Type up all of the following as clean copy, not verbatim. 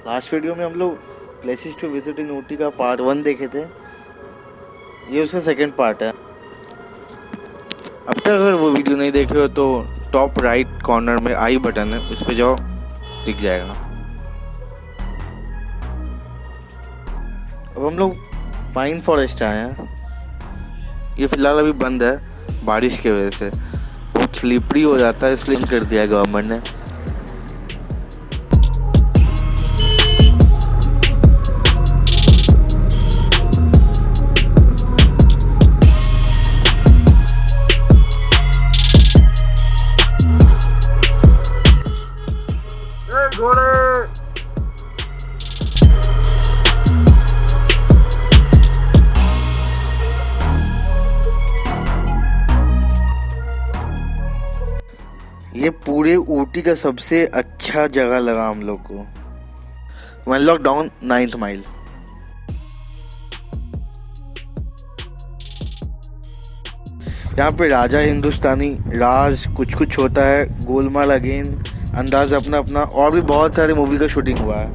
Last video में हम लोग places to visit in Ooty का पार्ट 1 देखे थे, ये उसका सेकंड पार्ट है। अब तक अगर वो वीडियो नहीं देखे हो तो टॉप राइट कॉर्नर में आई बटन है, इस पे जाओ, दिख जाएगा। अब हम लोग पाइन फॉरेस्ट आए हैं। ये फिलहाल अभी बंद है बारिश की वजह से, बहुत स्लिपरी हो जाता है, इसलिए कर दिया गवर्नमेंट ने। ये पूरे ऊटी का सबसे अच्छा जगह लगा हम लोग को। One lock down 9th mile. यहाँ पे राजा हिंदुस्तानी राज कुछ कुछ होता है, गोलमाल अगेन, अंदाज अपना अपना, और भी बहुत सारे मूवी का शूटिंग हुआ है।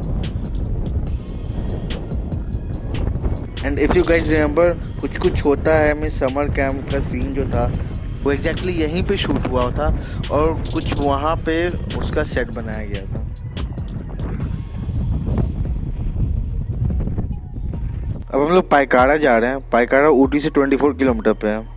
And if you guys remember, कुछ कुछ होता है में समर कैंप का सीन जो था वो एग्जैक्टली यहीं पे शूट हुआ था, और कुछ वहाँ पे उसका सेट बनाया गया था। अब हम लोग पाइकारा जा रहे हैं। पाइकारा ऊटी से 24 किलोमीटर पे है।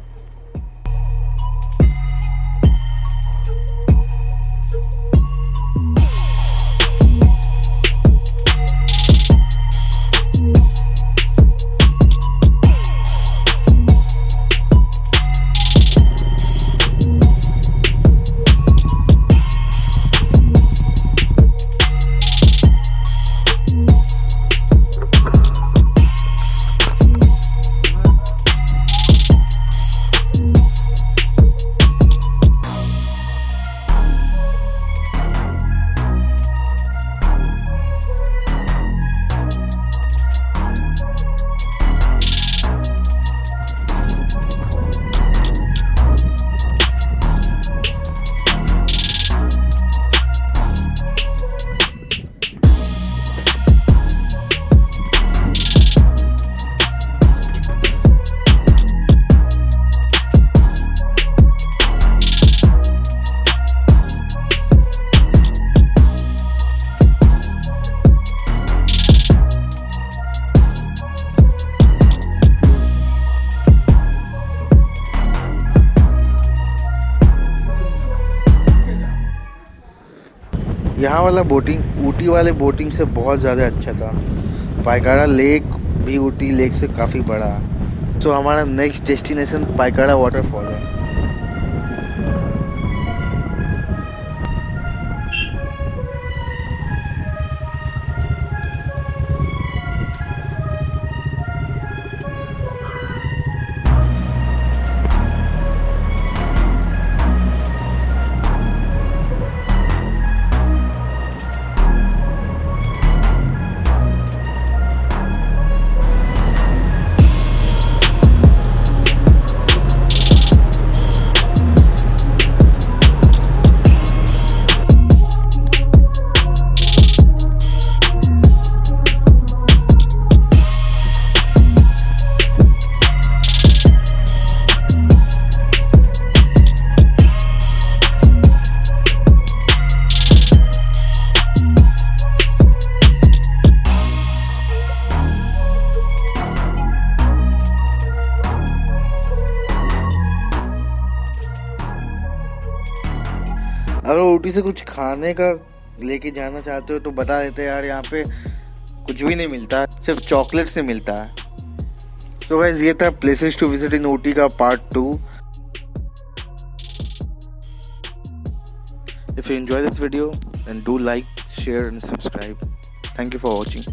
यहाँ वाला बोटिंग ऊटी वाले बोटिंग से बहुत ज़्यादा अच्छा था। पाइकारा लेक भी ऊटी लेक से काफ़ी बड़ा है। तो हमारा नेक्स्ट डेस्टिनेशन पाइकारा वाटरफॉल है। अगर ऊटी से कुछ खाने का लेके जाना चाहते हो तो बता देते यार, यहाँ पे कुछ भी नहीं मिलता, सिर्फ चॉकलेट से मिलता है। तो गाइस ये था places to visit in Ooty का part 2। If you enjoy this video, then do like, share and subscribe. Thank you for watching.